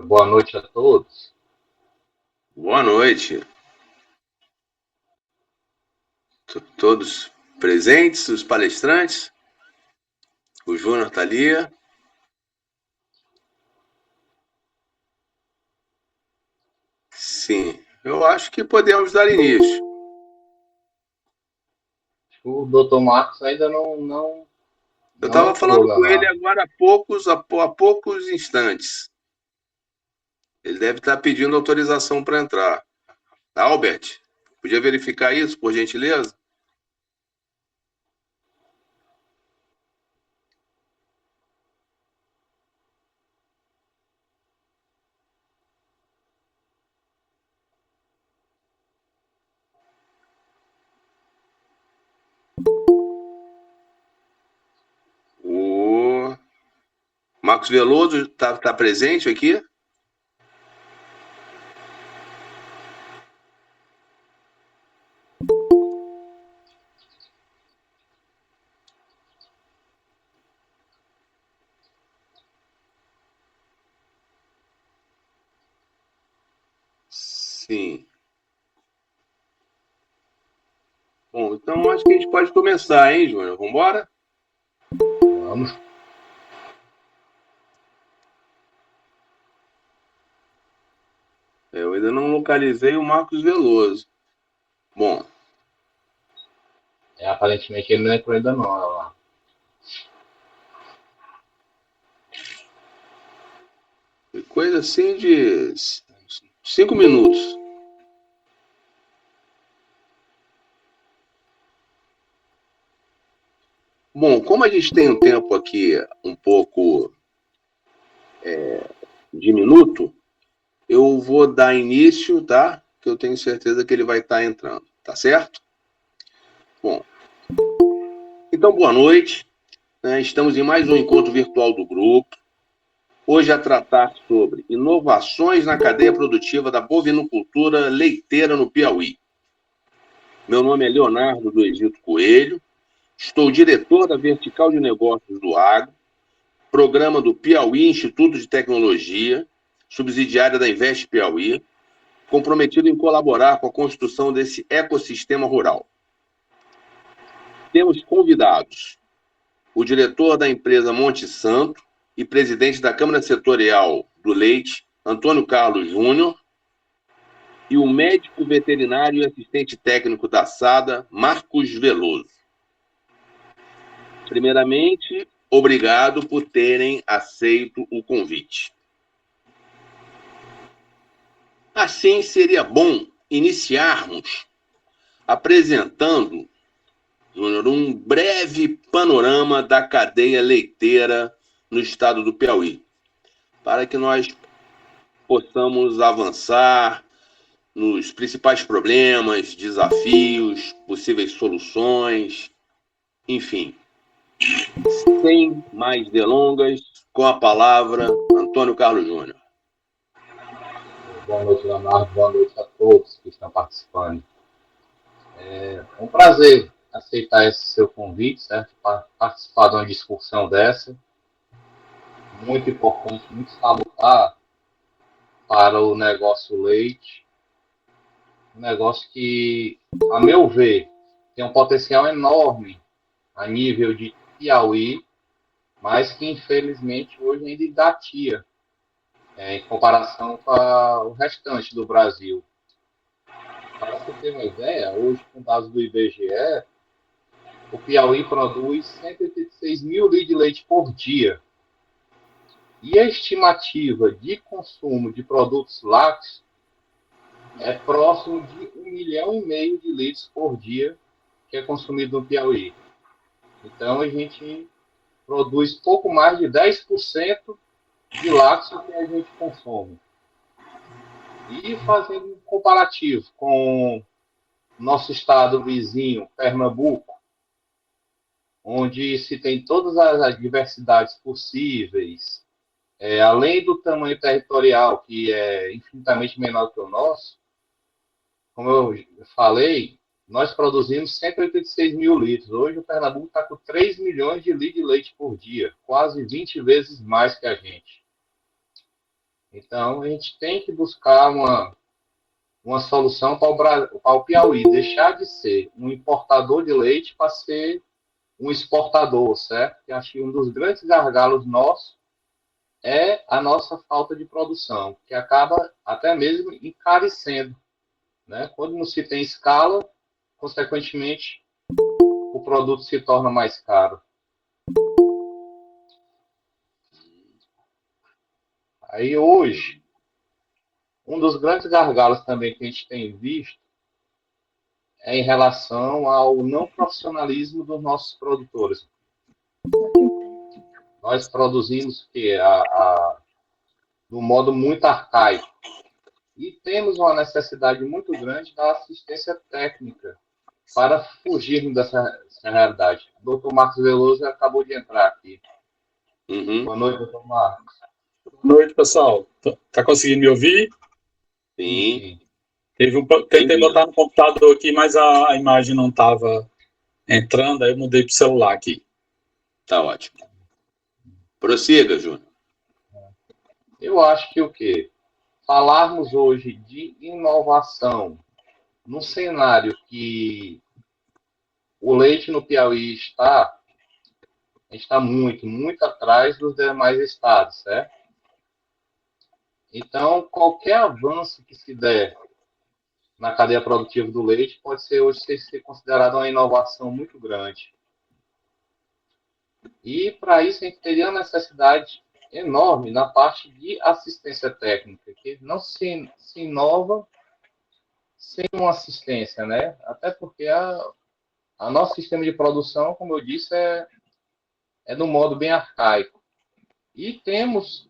Boa noite a todos. Boa noite. Todos presentes, os palestrantes. O Júnior está ali. Sim, eu acho que podemos dar início. O Dr. Marcos ainda não Eu estava falando com ele Leonardo. agora há poucos instantes. Ele deve estar pedindo autorização para entrar. Albert, podia verificar isso, por gentileza? O Marcos Veloso está presente aqui? Sim. Bom, então acho que a gente pode começar, hein, Júnior? Vamos embora? Vamos. Eu ainda não localizei o Marcos Veloso. Bom. Aparentemente ele não entrou ainda não, lá. Coisa assim de 5 minutos. Bom, como a gente tem um tempo aqui um pouco diminuto, eu vou dar início, tá? Que eu tenho certeza que ele vai estar entrando, tá certo? Bom, então boa noite. Estamos em mais um encontro virtual do grupo. Hoje a tratar sobre inovações na cadeia produtiva da bovinocultura leiteira no Piauí. Meu nome é Leonardo do Egito Coelho, estou diretor da Vertical de Negócios do Agro, programa do Piauí Instituto de Tecnologia, subsidiária da Invest Piauí, comprometido em colaborar com a construção desse ecossistema rural. Temos convidados o diretor da empresa Monte Santo e presidente da Câmara Setorial do Leite, Antônio Carlos Júnior, e o médico veterinário e assistente técnico da SADA, Marcos Veloso. Primeiramente, obrigado por terem aceito o convite. Assim, seria bom iniciarmos apresentando, Júnior, um breve panorama da cadeia leiteira no estado do Piauí, para que nós possamos avançar nos principais problemas, desafios, possíveis soluções, enfim. Sem mais delongas, com a palavra, Antônio Carlos Júnior. Boa noite, Leonardo. Boa noite a todos que estão participando. É um prazer aceitar esse seu convite, certo? Para participar de uma discussão dessa. Muito importante, muito salutar para o negócio leite. Um negócio que, a meu ver, tem um potencial enorme a nível de Piauí, mas que infelizmente hoje ainda engatia em comparação com o restante do Brasil. Para você ter uma ideia, hoje com dados do IBGE, o Piauí produz 186 mil litros de leite por dia. E a estimativa de consumo de produtos lácteos é próximo de 1,5 milhão de litros por dia que é consumido no Piauí. Então a gente produz pouco mais de 10% de lácteos que a gente consome. E fazendo um comparativo com nosso estado vizinho, Pernambuco, onde se tem todas as diversidades possíveis, além do tamanho territorial, que é infinitamente menor que o nosso, como eu falei, nós produzimos 186 mil litros. Hoje o Pernambuco está com 3 milhões de litros de leite por dia, quase 20 vezes mais que a gente. Então, a gente tem que buscar uma solução para o Piauí deixar de ser um importador de leite para ser um exportador, certo? Que acho que um dos grandes gargalos nossos é a nossa falta de produção, que acaba até mesmo encarecendo, né? Quando não se tem escala, consequentemente, o produto se torna mais caro. Aí hoje, um dos grandes gargalos também que a gente tem visto é em relação ao não profissionalismo dos nossos produtores. Nós produzimos que de um modo muito arcaico e temos uma necessidade muito grande da assistência técnica para fugirmos dessa realidade. O doutor Marcos Veloso acabou de entrar aqui. Boa noite, doutor Marcos. Boa noite, pessoal. Tá conseguindo me ouvir? Sim. Tentei botar no computador aqui, mas a imagem não estava entrando, aí eu mudei para o celular aqui. Tá ótimo. Prossiga, Júnior. Eu acho que o quê? Falarmos hoje de inovação num cenário que o leite no Piauí a gente está muito, muito atrás dos demais estados, certo? Então, qualquer avanço que se der na cadeia produtiva do leite pode ser hoje ser considerado uma inovação muito grande. E, para isso, a gente teria uma necessidade enorme na parte de assistência técnica, que não se inova sem uma assistência, né? Até porque a nosso sistema de produção, como eu disse, é de um modo bem arcaico. E temos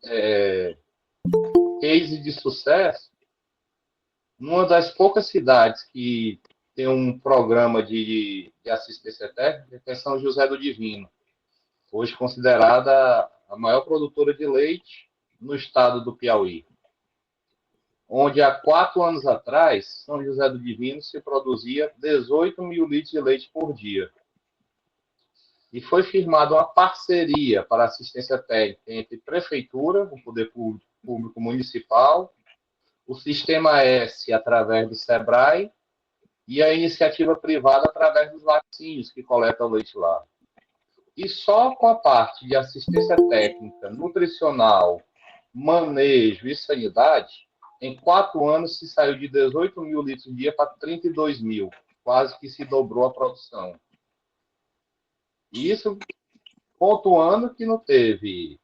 cases de sucesso numa das poucas cidades que tem um programa de assistência técnica, que é São José do Divino, hoje considerada a maior produtora de leite no estado do Piauí, onde há 4 anos atrás, São José do Divino se produzia 18 mil litros de leite por dia. E foi firmada uma parceria para assistência técnica entre prefeitura, o poder público municipal, o Sistema S através do SEBRAE e a iniciativa privada através dos laticínios que coletam o leite lá. E só com a parte de assistência técnica, nutricional, manejo e sanidade, em 4 anos se saiu de 18 mil litros por dia para 32 mil, quase que se dobrou a produção. E isso pontuando que não teve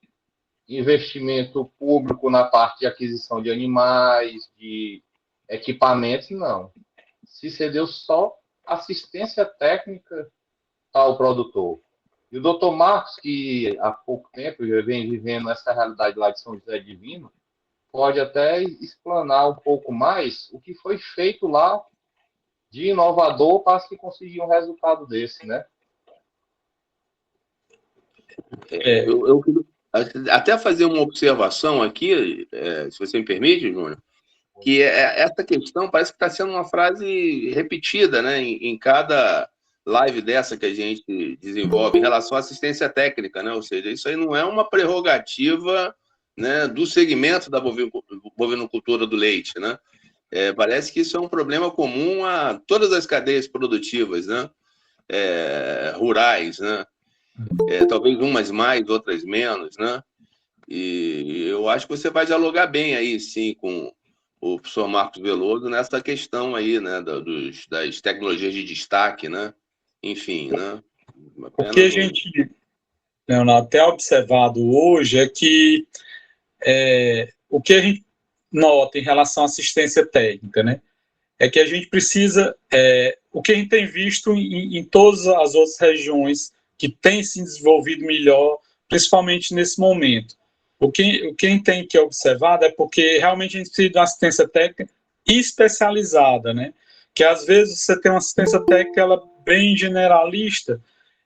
investimento público na parte de aquisição de animais, de equipamentos, não. Se cedeu só assistência técnica ao produtor. E o doutor Marcos, que há pouco tempo já vem vivendo essa realidade lá de São José Divino, pode até explanar um pouco mais o que foi feito lá de inovador para se conseguir um resultado desse, né? Eu até fazer uma observação aqui, se você me permite, Júnior, que essa questão parece que está sendo uma frase repetida, né, em cada live dessa que a gente desenvolve em relação à assistência técnica, né? Ou seja, isso aí não é uma prerrogativa, né, do segmento da bovinocultura do leite, né? Parece que isso é um problema comum a todas as cadeias produtivas, né? Rurais, né? Talvez umas mais, outras menos, né? E eu acho que você vai dialogar bem aí, sim, com o professor Marcos Veloso nessa questão aí, né, das tecnologias de destaque, né? Enfim, né? O que a gente, Leonardo, tem observado hoje é que o que a gente nota em relação à assistência técnica, né, é que a gente precisa, o que a gente tem visto em todas as outras regiões que têm se desenvolvido melhor, principalmente nesse momento. O que a gente tem que observar é porque realmente a gente precisa de uma assistência técnica especializada, né? Que às vezes você tem uma assistência técnica ela bem generalista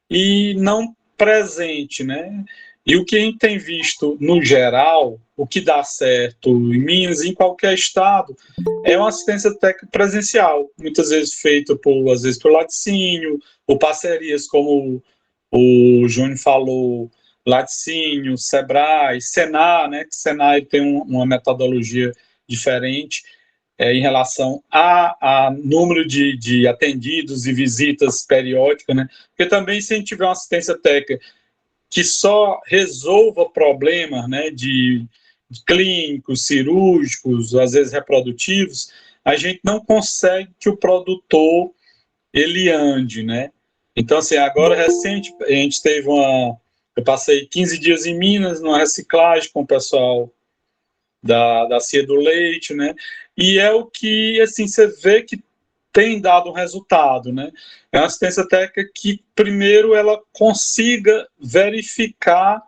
e não presente, né? E o que a gente tem visto, no geral, o que dá certo em Minas, em qualquer estado, é uma assistência técnica presencial, muitas vezes feita às vezes, por laticínio, ou parcerias, como o Júnior falou, Laticínio, Sebrae, Senar, né, que Senar tem uma metodologia diferente em relação a número de atendidos e visitas periódicas, né, porque também se a gente tiver uma assistência técnica que só resolva problemas, né, de clínicos, cirúrgicos, às vezes reprodutivos, a gente não consegue que o produtor ele ande, né? Então, assim, agora recente, a gente teve eu passei 15 dias em Minas, numa reciclagem com o pessoal da Cia do Leite, né? E é o que, assim, você vê que tem dado um resultado, né? É uma assistência técnica que, primeiro, ela consiga verificar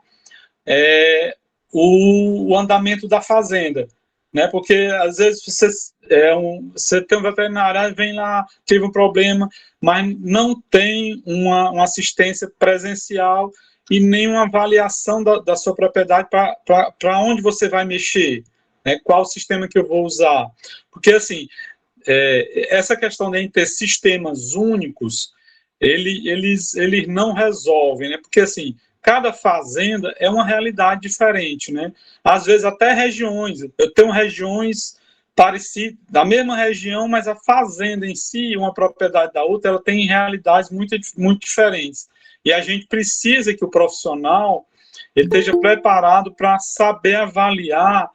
o andamento da fazenda, né? Porque às vezes você tem um veterinário, vem lá, teve um problema, mas não tem uma assistência presencial e nem uma avaliação da sua propriedade para onde você vai mexer, né? Qual sistema que eu vou usar. Porque, assim, essa questão de ter sistemas únicos, eles não resolvem, né? Porque, assim, cada fazenda é uma realidade diferente, né? Às vezes até regiões. Eu tenho regiões parecidas, da mesma região, mas a fazenda em si, uma propriedade da outra, ela tem realidades muito, muito diferentes. E a gente precisa que o profissional ele esteja preparado para saber avaliar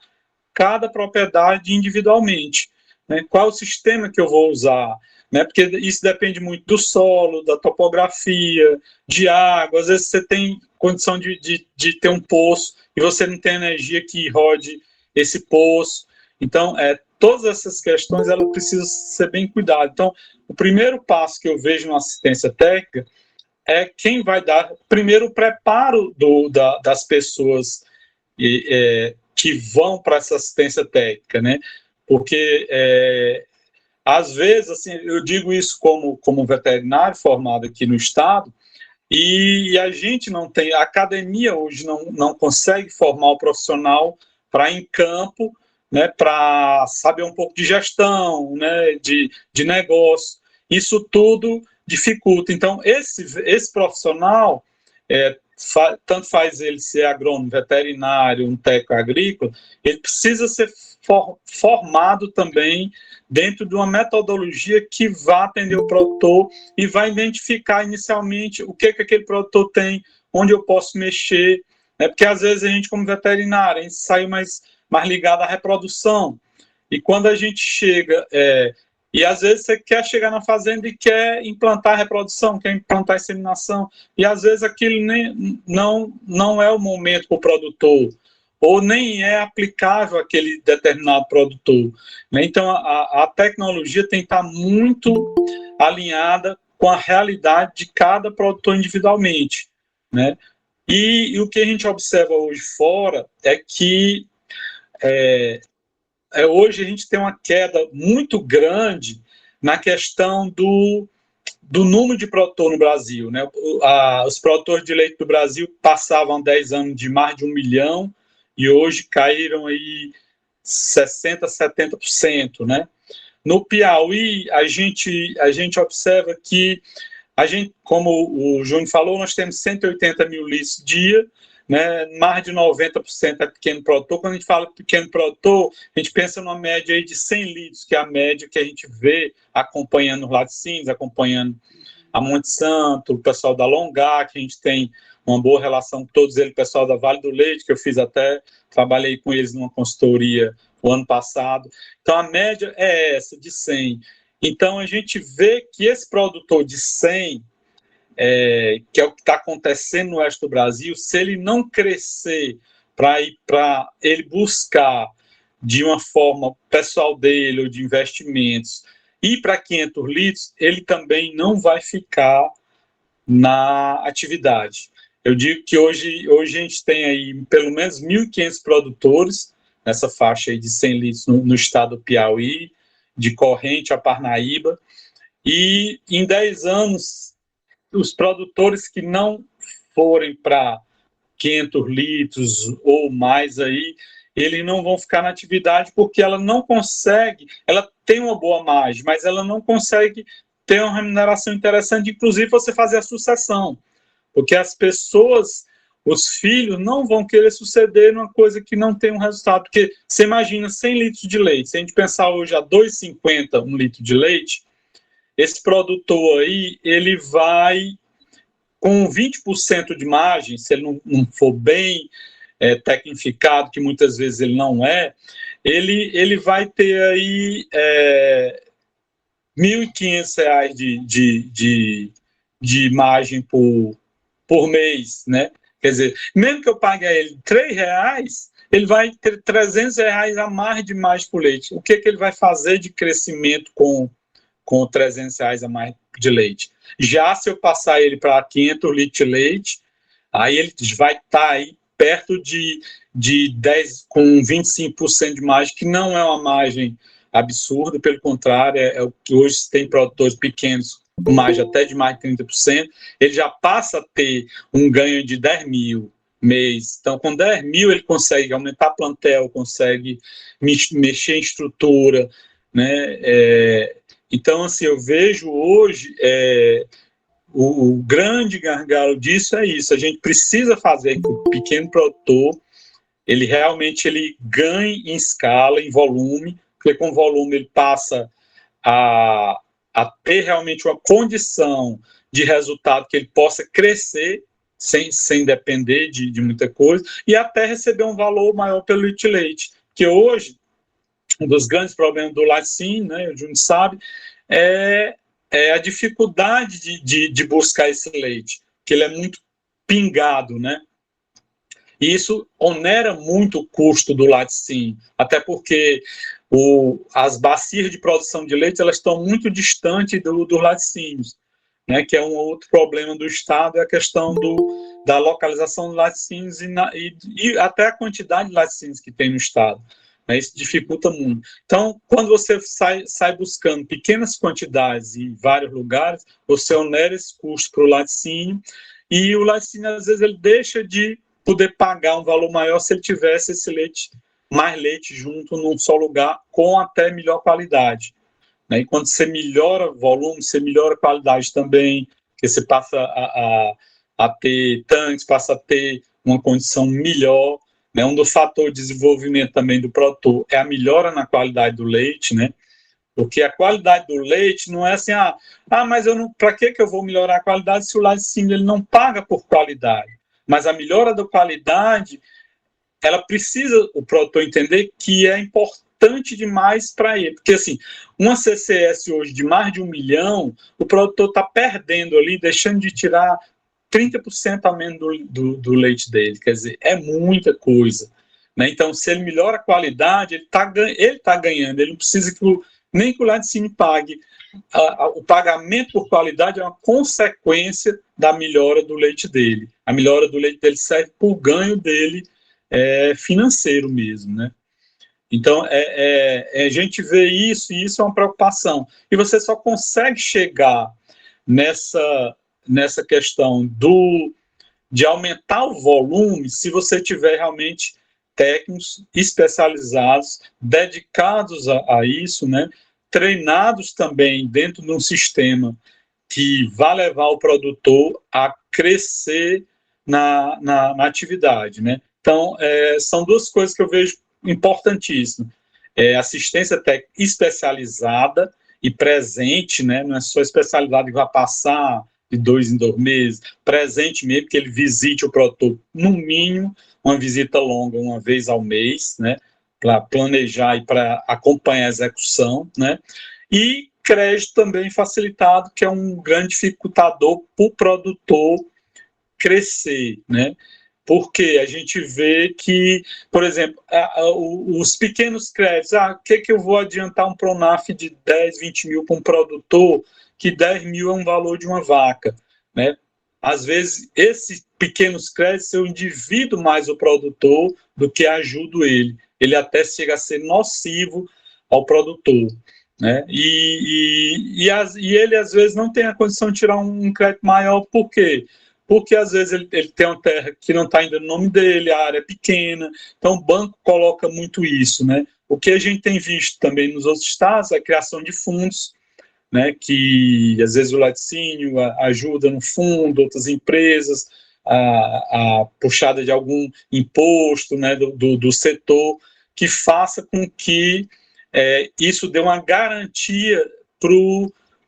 cada propriedade individualmente, né? Qual o sistema que eu vou usar, né? Porque isso depende muito do solo, da topografia, de água. Às vezes você tem condição de ter um poço e você não tem energia que rode esse poço. Então, todas essas questões elas precisam ser bem cuidadas. Então, o primeiro passo que eu vejo na assistência técnica é quem vai dar, primeiro, o preparo das pessoas que vão para essa assistência técnica, né? Porque, às vezes, assim, eu digo isso como veterinário formado aqui no estado, e a gente não tem, a academia hoje não consegue formar o profissional para ir em campo, né, para saber um pouco de gestão, né, de negócio. Isso tudo dificulta. Então, esse profissional, tanto faz ele ser agrônomo, veterinário, um técnico agrícola, ele precisa ser formado também dentro de uma metodologia que vá atender o produtor e vai identificar inicialmente o que aquele produtor tem, onde eu posso mexer, né? Porque às vezes a gente, como veterinário, a gente sai mais ligado à reprodução, e quando a gente chega, e às vezes você quer chegar na fazenda e quer implantar a reprodução, quer implantar a inseminação, e às vezes aquilo não é o momento para o produtor, ou nem é aplicável àquele determinado produtor, né? Então, a tecnologia tem que estar muito alinhada com a realidade de cada produtor individualmente, né? E o que a gente observa hoje fora é que hoje a gente tem uma queda muito grande na questão do número de produtor no Brasil, né? Os produtores de leite do Brasil passavam 10 anos de mais de 1 milhão e hoje caíram aí 60%, 70%, né? No Piauí, a gente observa que como o Júnior falou, nós temos 180 mil litros dia, né? Mais de 90% é pequeno produtor. Quando a gente fala pequeno produtor, a gente pensa numa média aí de 100 litros, que é a média que a gente vê acompanhando os laticínios, acompanhando a Monte Santo, o pessoal da Longar, que a gente tem uma boa relação com todos eles, o pessoal da Vale do Leite, que eu trabalhei com eles numa consultoria o ano passado. Então, a média é essa, de 100. Então, a gente vê que esse produtor de 100, que é o que está acontecendo no oeste do Brasil, se ele não crescer para ele buscar de uma forma pessoal dele ou de investimentos ir para 500 litros, ele também não vai ficar na atividade. Eu digo que hoje a gente tem aí pelo menos 1.500 produtores nessa faixa aí de 100 litros no estado do Piauí, de Corrente a Parnaíba, e em 10 anos, os produtores que não forem para 500 litros ou mais aí, eles não vão ficar na atividade porque ela não consegue, ela tem uma boa margem, mas ela não consegue ter uma remuneração interessante, inclusive você fazer a sucessão, porque as pessoas os filhos não vão querer suceder numa coisa que não tem um resultado. Porque você imagina 100 litros de leite. Se a gente pensar hoje a R$ 2,50 um litro de leite, esse produtor aí, ele vai, com 20% de margem, se ele não for bem tecnificado, que muitas vezes ele não é, ele vai ter aí R$ 1.500 de margem por mês, né? Quer dizer, mesmo que eu pague a ele R$ 3, ele vai ter R$ 300 a mais de margem por leite. O que ele vai fazer de crescimento com R$ 300 a mais de leite? Já se eu passar ele para 500 litros de leite, aí ele vai estar aí perto de 10, com 25% de margem, que não é uma margem absurda, pelo contrário, é o que hoje tem produtores pequenos com margem até de mais de 30%, ele já passa a ter um ganho de 10 mil mês. Então, com 10 mil, ele consegue aumentar plantel, consegue mexer em estrutura, né? Então, assim, eu vejo hoje o grande gargalo disso é isso. A gente precisa fazer que o pequeno produtor ele realmente ganhe em escala, em volume, porque com volume ele passa a ter realmente uma condição de resultado que ele possa crescer sem depender de muita coisa e até receber um valor maior pelo litro de leite. Que hoje, um dos grandes problemas do laticínio, né, o Júnior sabe, é a dificuldade de buscar esse leite, que ele é muito pingado, né? E isso onera muito o custo do laticínio, até porque as bacias de produção de leite elas estão muito distantes dos laticínios, né? Que é um outro problema do Estado, é a questão da localização dos laticínios e até a quantidade de laticínios que tem no Estado. Né? Isso dificulta muito. Então, quando você sai buscando pequenas quantidades em vários lugares, você onera esse custo para o laticínio, e o laticínio, às vezes, ele deixa de poder pagar um valor maior se ele tivesse esse leite, mais leite junto num só lugar, com até melhor qualidade. Né? E quando você melhora o volume, você melhora a qualidade também, porque você passa a ter tanques, passa a ter uma condição melhor. Né? Um dos fatores de desenvolvimento também do produtor é a melhora na qualidade do leite, né? Porque a qualidade do leite não é assim, mas para que eu vou melhorar a qualidade se o laticínio ele não paga por qualidade? Mas a melhora da qualidade, ela precisa o produtor entender que é importante demais para ele. Porque, assim, uma CCS hoje de mais de 1 milhão, o produtor está perdendo ali, deixando de tirar 30% a menos do leite dele. Quer dizer, é muita coisa. Né? Então, se ele melhora a qualidade, ele tá ganhando. Ele não precisa nem que o laticínio pague. O pagamento por qualidade é uma consequência da melhora do leite dele. A melhora do leite dele serve para o ganho dele financeiro mesmo, né? Então, a gente vê isso, e isso é uma preocupação. E você só consegue chegar nessa questão de aumentar o volume se você tiver realmente técnicos especializados, dedicados a isso, né? Treinados também dentro de um sistema que vai levar o produtor a crescer na atividade, né? Então, são duas coisas que eu vejo importantíssimas. Assistência técnica especializada e presente, né? Não é só especialidade que vai passar de 2 em 2 meses, presente mesmo, que ele visite o produtor, no mínimo, uma visita longa, uma vez ao mês, né? Para planejar e para acompanhar a execução, né? E crédito também facilitado, que é um grande dificultador para o produtor crescer, né? Porque a gente vê que, por exemplo, os pequenos créditos, o que eu vou adiantar um Pronaf de 10, 20 mil para um produtor, que 10 mil é um valor de uma vaca, né? Às vezes, esses pequenos créditos eu endivido mais o produtor do que ajudo ele. Ele até chega a ser nocivo ao produtor. Né? E ele, às vezes, não tem a condição de tirar um crédito maior. Por quê? Porque, às vezes, ele tem uma terra que não está ainda no nome dele, a área é pequena. Então, o banco coloca muito isso. Né? O que a gente tem visto também nos outros estados é a criação de fundos, né? Que, às vezes, o laticínio ajuda no fundo, outras empresas, a puxada de algum imposto, né, do setor, que faça com que isso dê uma garantia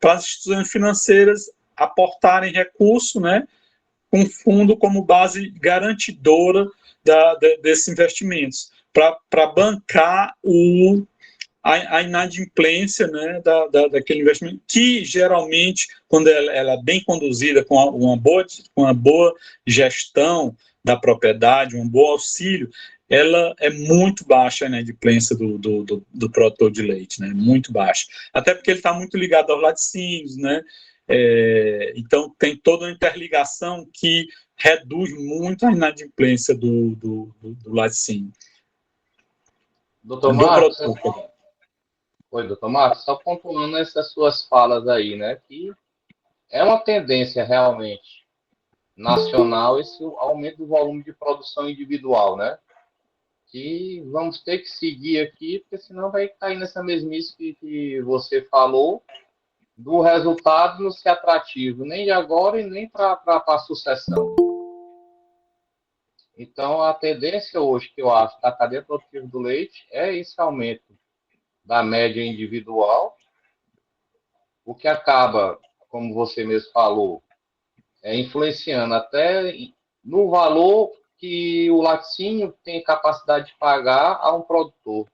para as instituições financeiras aportarem recurso, né, com fundo como base garantidora desses investimentos, para bancar a inadimplência, né, daquele investimento, que geralmente, quando ela é bem conduzida, com uma boa gestão da propriedade, um bom auxílio, ela é muito baixa a inadimplência do produtor de leite, né, muito baixa. Até porque ele está muito ligado aos laticínios, né, então tem toda uma interligação que reduz muito a inadimplência do laticínio. Doutor Marcos, oi, doutor Marcos, só pontuando essas suas falas aí, né, que é uma tendência realmente nacional esse aumento do volume de produção individual, né, que vamos ter que seguir aqui, porque senão vai cair nessa mesmice que você falou, do resultado não ser atrativo, nem de agora e nem para a sucessão. Então, a tendência hoje, que eu acho, da cadeia produtiva do leite é esse aumento da média individual, o que acaba, como você mesmo falou, influenciando até no valor que o laticínio tem capacidade de pagar a um produtor.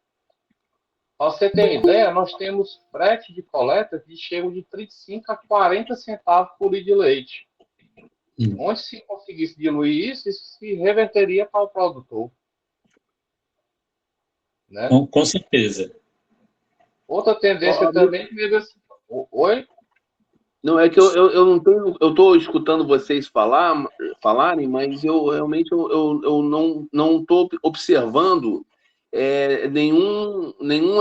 Para você ter uma ideia, nós temos frete de coleta que chegam de 35 a 40 centavos por litro de leite. Onde se conseguisse diluir isso se reverteria para o produtor. Né? Com certeza. Outra tendência também... Oi? Não, é que eu não tenho... Eu estou escutando vocês falarem, mas eu realmente eu não estou observando nenhum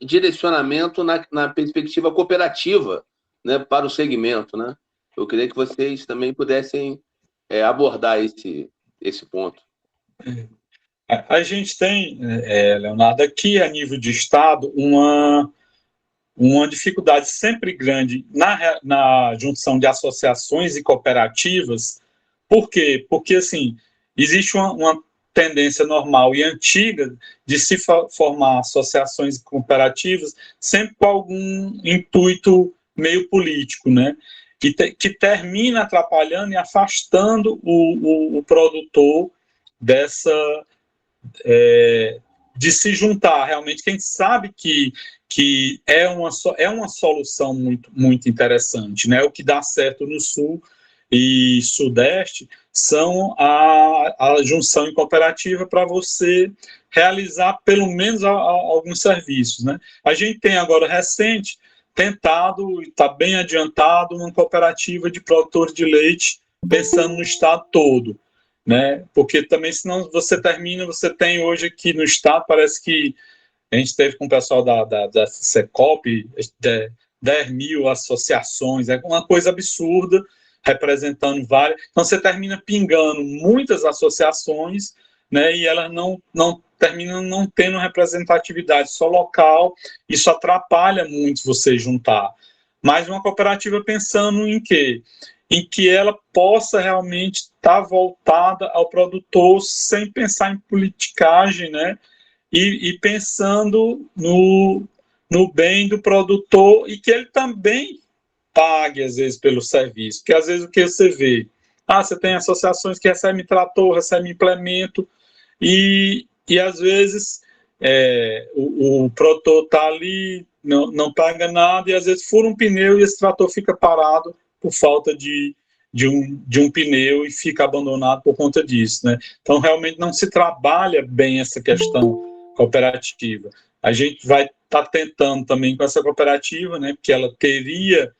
direcionamento na perspectiva cooperativa, né, para o segmento, né? Eu queria que vocês também pudessem abordar esse ponto. A gente tem, Leonardo, aqui a nível de Estado, uma dificuldade sempre grande na junção de associações e cooperativas. Por quê? Porque, assim, existe uma tendência normal e antiga de se formar associações e cooperativas sempre com algum intuito meio político, né? Que termina atrapalhando e afastando o produtor de se juntar realmente. Quem sabe que é uma solução muito, muito interessante, né? O que dá certo no Sul e Sudeste são a junção em cooperativa para você realizar pelo menos alguns serviços, né? A gente tem agora recente tentado, está bem adiantado, uma cooperativa de produtores de leite pensando no estado todo, né? Porque também, senão você tem hoje aqui no estado, parece que a gente teve com o pessoal da Secop 10 mil associações, é uma coisa absurda, representando várias. Então você termina pingando muitas associações, né? E elas não terminam não tendo representatividade só local. Isso atrapalha muito você juntar. Mas uma cooperativa pensando em quê? Em que ela possa realmente estar voltada ao produtor sem pensar em politicagem, né? E pensando no bem do produtor e que ele também pague, às vezes, pelo serviço. Porque, às vezes, o que você vê? Você tem associações que recebem trator, recebem implemento, e às vezes, o produtor está ali, não paga nada, e às vezes fura um pneu e esse trator fica parado por falta de um pneu e fica abandonado por conta disso, né? Então, realmente não se trabalha bem essa questão cooperativa. A gente vai estar tentando também com essa cooperativa, né? Porque ela teria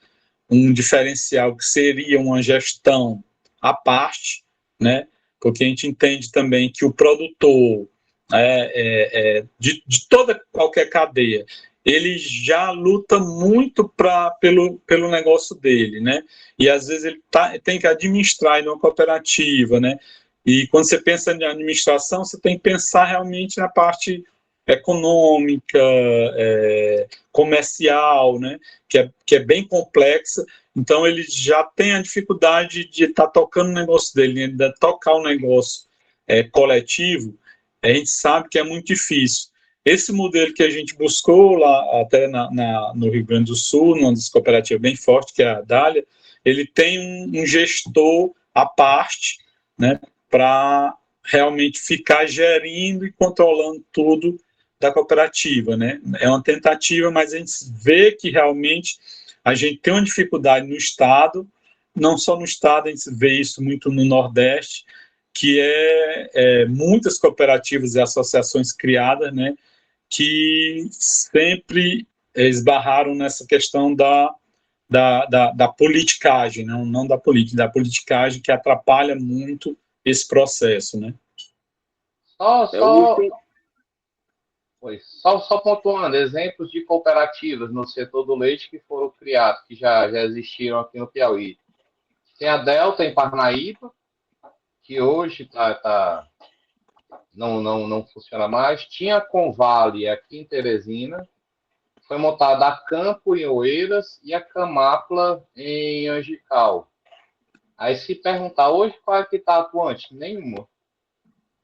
um diferencial que seria uma gestão à parte, né? Porque a gente entende também que o produtor de qualquer cadeia, ele já luta muito pelo negócio dele, né? E às vezes ele tem que administrar em uma cooperativa, né? E quando você pensa em administração, você tem que pensar realmente na parte econômica, comercial, né, que é bem complexa. Então, ele já tem a dificuldade de estar tocando o negócio dele, né, de tocar o negócio coletivo. A gente sabe que é muito difícil. Esse modelo que a gente buscou lá até no Rio Grande do Sul, numa das cooperativas bem forte, que é a Dália, ele tem um gestor à parte, né, para realmente ficar gerindo e controlando tudo da cooperativa, né? É uma tentativa, mas a gente vê que realmente a gente tem uma dificuldade no Estado, não só no Estado, a gente vê isso muito no Nordeste, que muitas cooperativas e associações criadas, né, que sempre esbarraram nessa questão da politicagem, não da política, da politicagem que atrapalha muito esse processo, né? Só pontuando, exemplos de cooperativas no setor do leite que foram criados, que já existiram aqui no Piauí. Tem a Delta em Parnaíba, que hoje não funciona mais. Tinha a Convale aqui em Teresina, foi montada a Campo em Oeiras e a Camapla em Angical. Aí se perguntar hoje qual é que está atuante? Nenhuma.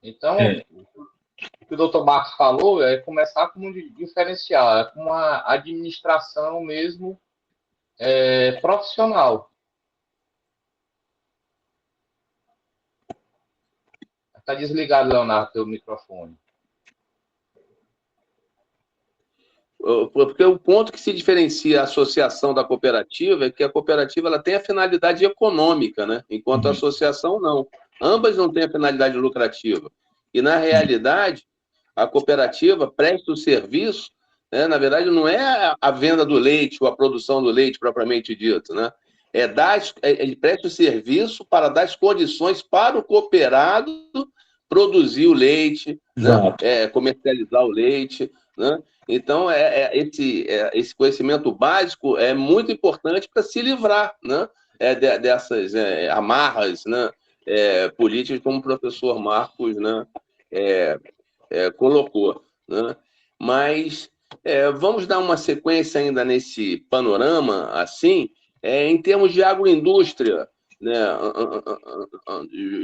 Então, o que o doutor Marcos falou é começar com um diferencial, é com uma administração mesmo profissional. Está desligado, Leonardo, teu microfone. Porque o ponto que se diferencia a associação da cooperativa é que a cooperativa ela tem a finalidade econômica, né? Enquanto a associação não. Ambas não têm a finalidade lucrativa. E, na realidade, a cooperativa presta o serviço, né? Na verdade, não é a venda do leite ou a produção do leite propriamente dito, né? Ele presta o serviço para dar as condições para o cooperado produzir o leite, né? Comercializar o leite, né? Então, esse conhecimento básico é muito importante para se livrar, né? Dessas amarras, né? Políticas, como o professor Marcos, né? Colocou, né? Mas vamos dar uma sequência ainda nesse panorama, assim, em termos de agroindústria, né?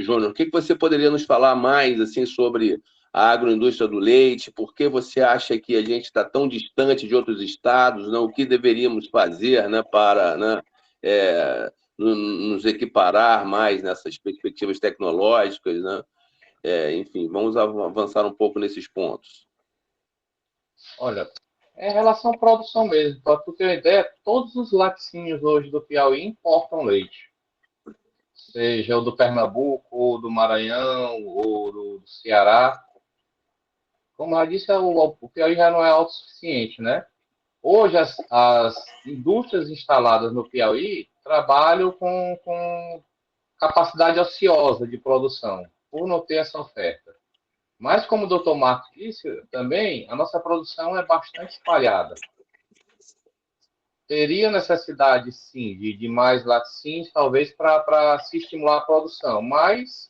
Júnior, o que você poderia nos falar mais assim sobre a agroindústria do leite? Por que você acha que a gente está tão distante de outros estados? Né? O que deveríamos fazer, né, para, né, nos equiparar mais nessas perspectivas tecnológicas, né? Enfim, vamos avançar um pouco nesses pontos. Olha, é em relação à produção mesmo. Para tu ter uma ideia, todos os laticínios hoje do Piauí importam leite. Seja o do Pernambuco, ou do Maranhão, ou do Ceará. Como eu disse, o Piauí já não é autossuficiente, né? Hoje, as indústrias instaladas no Piauí trabalham com capacidade ociosa de produção, por não ter essa oferta. Mas, como o doutor Marcos disse também, a nossa produção é bastante espalhada. Teria necessidade, sim, de mais laticínios, talvez, para se estimular a produção, mas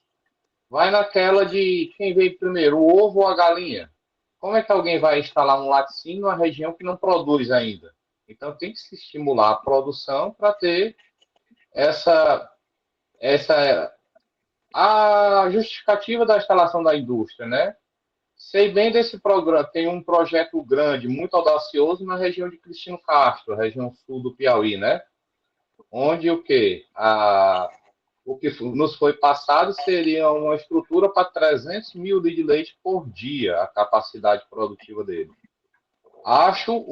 vai naquela de quem veio primeiro, o ovo ou a galinha. Como é que alguém vai instalar um laticínio numa região que não produz ainda? Então, tem que se estimular a produção para ter a justificativa da instalação da indústria, né? Sei bem desse programa, tem um projeto grande, muito audacioso na região de Cristino Castro, região sul do Piauí, né? Onde o que nos foi passado seria uma estrutura para 300 mil litros de leite por dia, a capacidade produtiva dele. Acho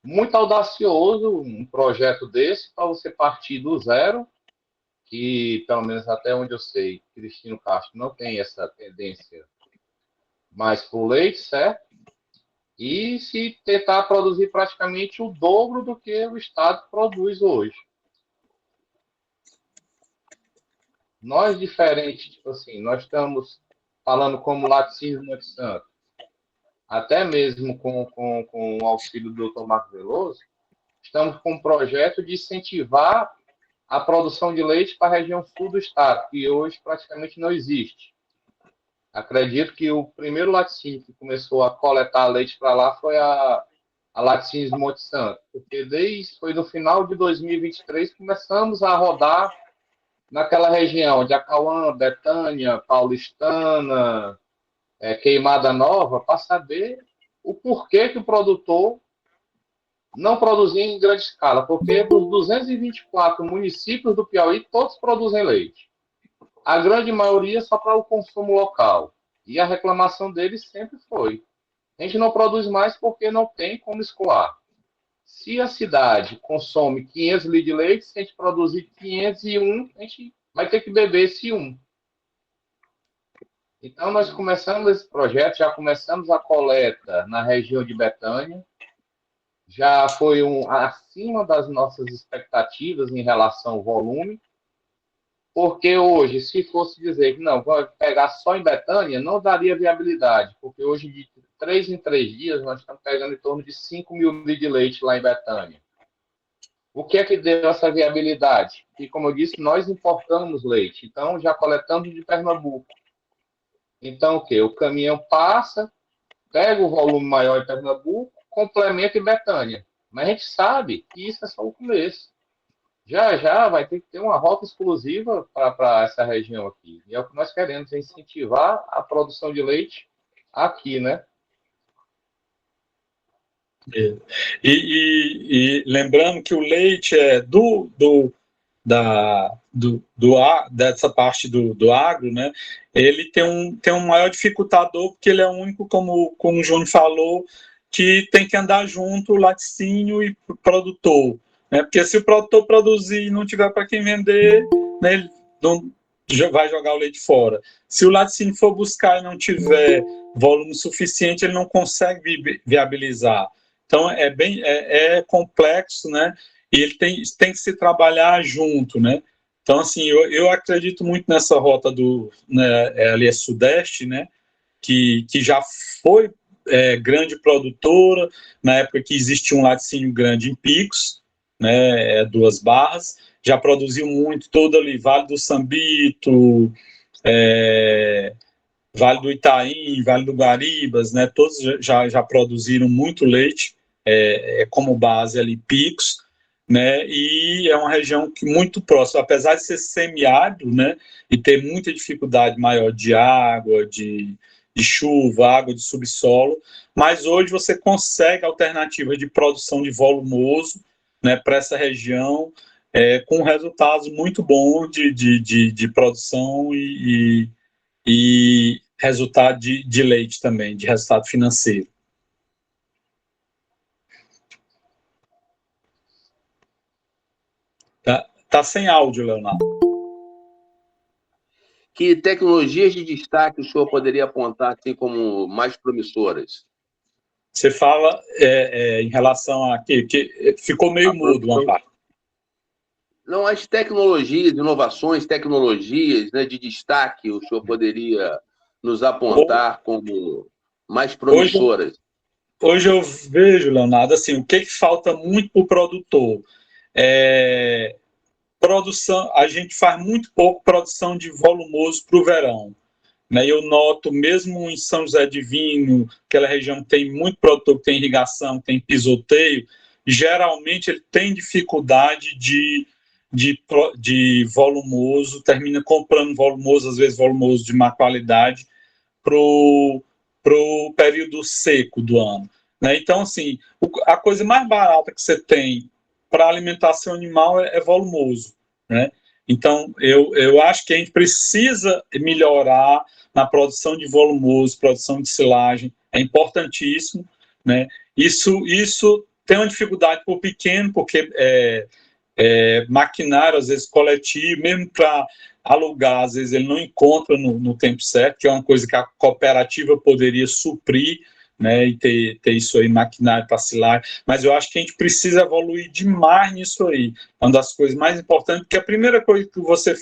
muito audacioso um projeto desse para você partir do zero, que pelo menos até onde eu sei, Cristino Castro não tem essa tendência mais para o leite, certo? E se tentar produzir praticamente o dobro do que o Estado produz hoje. Nós, diferentes, tipo assim, nós estamos falando como laticínio Monte Santo, até mesmo com o auxílio do Dr. Marcos Veloso, estamos com um projeto de incentivar a produção de leite para a região sul do estado, que hoje praticamente não existe. Acredito que o primeiro laticínio que começou a coletar leite para lá foi a Laticínios Monte Santo, porque foi no final de 2023 começamos a rodar naquela região de Acauã, Betânia, Paulistana, Queimada Nova, para saber o porquê que o produtor não produzia em grande escala, porque dos 224 municípios do Piauí, todos produzem leite. A grande maioria só para o consumo local. E a reclamação deles sempre foi: a gente não produz mais porque não tem como escoar. Se a cidade consome 500 litros de leite, se a gente produzir 501, a gente vai ter que beber esse 1. Então, nós começamos esse projeto, já começamos a coleta na região de Betânia, já foi acima das nossas expectativas em relação ao volume, porque hoje, se fosse dizer que não, vai pegar só em Betânia, não daria viabilidade, porque hoje, de 3 em 3 dias, nós estamos pegando em torno de 5 mil litros de leite lá em Betânia. O que é que deu essa viabilidade? E, como eu disse, nós importamos leite, então já coletamos de Pernambuco. Então, o quê? O caminhão passa, pega o volume maior em Pernambuco, complementa em Betânia. Mas a gente sabe que isso é só o começo. Já já vai ter que ter uma rota exclusiva para essa região aqui. E é o que nós queremos, é incentivar a produção de leite aqui, né? E lembrando que o leite é dessa parte do agro, né? Ele tem um maior dificultador, porque ele é o único, como o Júnior falou, que tem que andar junto o laticínio e o produtor, né? Porque se o produtor produzir e não tiver para quem vender, né, ele vai jogar o leite fora. Se o laticínio for buscar e não tiver volume suficiente, ele não consegue viabilizar. Então é complexo, né? E ele tem que se trabalhar junto, né? Então, assim, eu acredito muito nessa rota ali é Sudeste, né? Que já foi grande produtora, na época que existia um laticínio grande em Picos, né? Duas Barras, já produziu muito, todo ali, Vale do Sambito, Vale do Itaim, Vale do Guaribas, né? Todos já produziram muito leite, como base ali Picos, né? E é uma região que muito próxima, apesar de ser semiárido, né? E ter muita dificuldade maior de água, de chuva, água de subsolo, mas hoje você consegue alternativas de produção de volumoso, né? Para essa região, com resultados muito bons de produção e resultado de leite também, de resultado financeiro. Tá sem áudio, Leonardo. Que tecnologias de destaque o senhor poderia apontar assim como mais promissoras? Você fala em relação a que ficou meio mudo uma parte. Não, as tecnologias, inovações, tecnologias, né, de destaque, o senhor poderia nos apontar como mais promissoras? Hoje eu vejo, Leonardo, assim, o que falta muito para o produtor? Produção, a gente faz muito pouco produção de volumoso para o verão. Né? Eu noto, mesmo em São José Divino, aquela região que tem muito produtor, que tem irrigação, tem pisoteio, geralmente ele tem dificuldade de volumoso, termina comprando volumoso, às vezes volumoso de má qualidade, pro período seco do ano. Né? Então, assim, a coisa mais barata que você tem para alimentação animal é volumoso. Né? Então, eu acho que a gente precisa melhorar na produção de volumoso, produção de silagem, é importantíssimo. Né? Isso tem uma dificuldade por pequeno, porque maquinário, às vezes, coletivo, mesmo para alugar, às vezes ele não encontra no tempo certo, que é uma coisa que a cooperativa poderia suprir, né, e ter isso aí, maquinário para silagem, mas eu acho que a gente precisa evoluir demais nisso aí. É uma das coisas mais importantes, porque a primeira coisa que você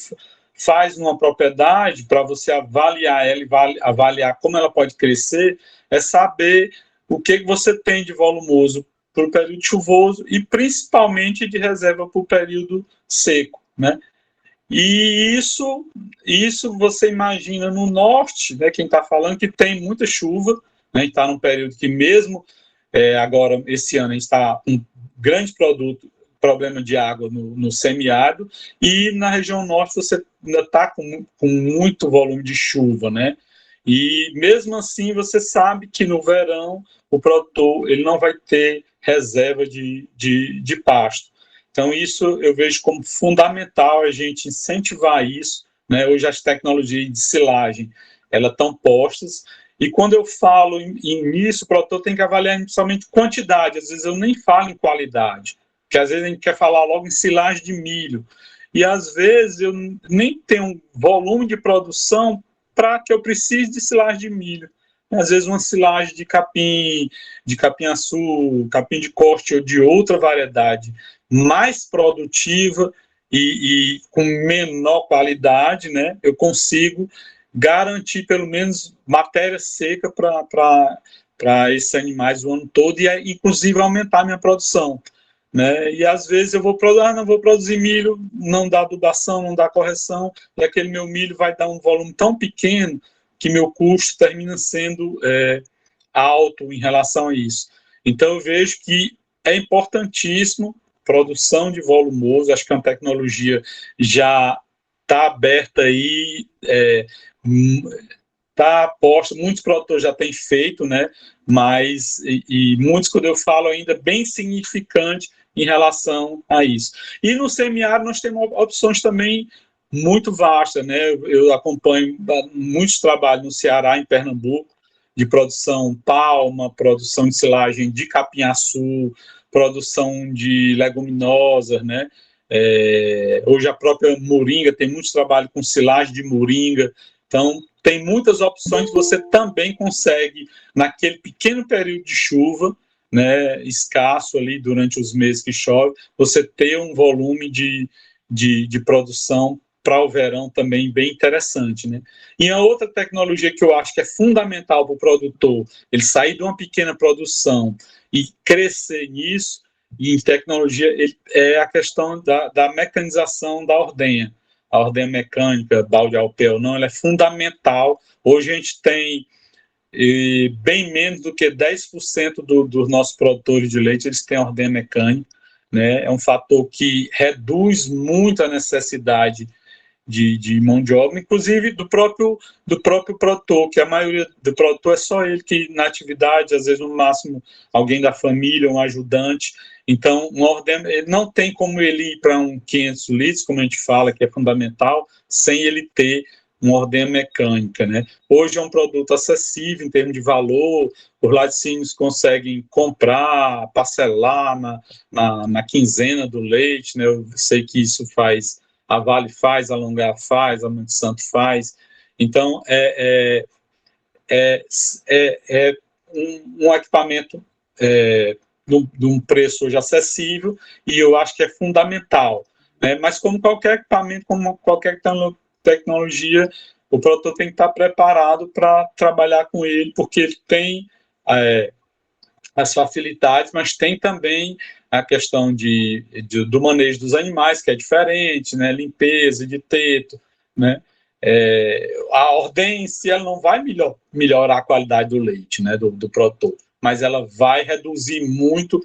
faz numa propriedade, para você avaliar ela e avaliar como ela pode crescer, é saber o que você tem de volumoso para o período chuvoso e principalmente de reserva para o período seco, né? E isso você imagina no norte, né, quem está falando que tem muita chuva, né, a gente está num período que mesmo agora, esse ano, a gente está com um grande problema de água no semiárido, e na região norte você ainda está com muito volume de chuva, né? E mesmo assim você sabe que no verão o produtor ele não vai ter reserva de pasto. Então isso eu vejo como fundamental a gente incentivar isso, né? Hoje as tecnologias de silagem elas estão postas, e quando eu falo nisso, o produtor tem que avaliar somente quantidade, às vezes eu nem falo em qualidade, porque às vezes a gente quer falar logo em silagem de milho, e às vezes eu nem tenho volume de produção para que eu precise de silagem de milho. Às vezes uma silagem de capim-açu, capim de corte ou de outra variedade mais produtiva e com menor qualidade, né, eu consigo garantir pelo menos matéria seca para esses animais o ano todo e inclusive aumentar a minha produção, né? E às vezes eu vou produzir, não vou produzir milho, não dá adubação, não dá correção, e aquele meu milho vai dar um volume tão pequeno que meu custo termina sendo alto em relação a isso. Então eu vejo que é importantíssimo produção de volumoso, acho que é uma tecnologia já está aberta aí, está posta, muitos produtores já têm feito, né? Mas e muitos, quando eu falo, ainda bem significante em relação a isso. E no semiárido nós temos opções também muito vastas, né? Eu acompanho muitos trabalhos no Ceará, em Pernambuco, de produção palma, produção de silagem de capim-açu, produção de leguminosas, né? Hoje a própria moringa, tem muito trabalho com silagem de moringa, então tem muitas opções que você também consegue, naquele pequeno período de chuva, né, escasso ali durante os meses que chove, você ter um volume de produção para o verão também bem interessante, né? E a outra tecnologia que eu acho que é fundamental para o produtor, ele sair de uma pequena produção e crescer nisso, e em tecnologia, é a questão da mecanização da ordenha. A ordenha mecânica, balde alpeu, não, ela é fundamental. Hoje a gente tem bem menos do que 10% dos nossos produtores de leite, eles têm ordenha mecânica, né? É um fator que reduz muito a necessidade de mão de obra, inclusive do próprio produtor, que a maioria do produtor é só ele que na atividade, às vezes no máximo alguém da família, um ajudante. Então, não tem como ele ir para um 500 litros, como a gente fala, que é fundamental, sem ele ter uma ordenha mecânica, né? Hoje é um produto acessível em termos de valor, os laticínios conseguem comprar, parcelar na quinzena do leite, né? Eu sei que isso faz, a Vale faz, a Longar faz, a Monte Santo faz. Então, é um equipamento de um preço hoje acessível, e eu acho que é fundamental, né? Mas como qualquer equipamento, como qualquer tecnologia, o produtor tem que estar preparado para trabalhar com ele, porque ele tem as facilidades, mas tem também a questão do manejo dos animais, que é diferente, né? Limpeza de teto, né? A ordenha em si ela não vai melhorar a qualidade do leite, né? do produtor, mas ela vai reduzir muito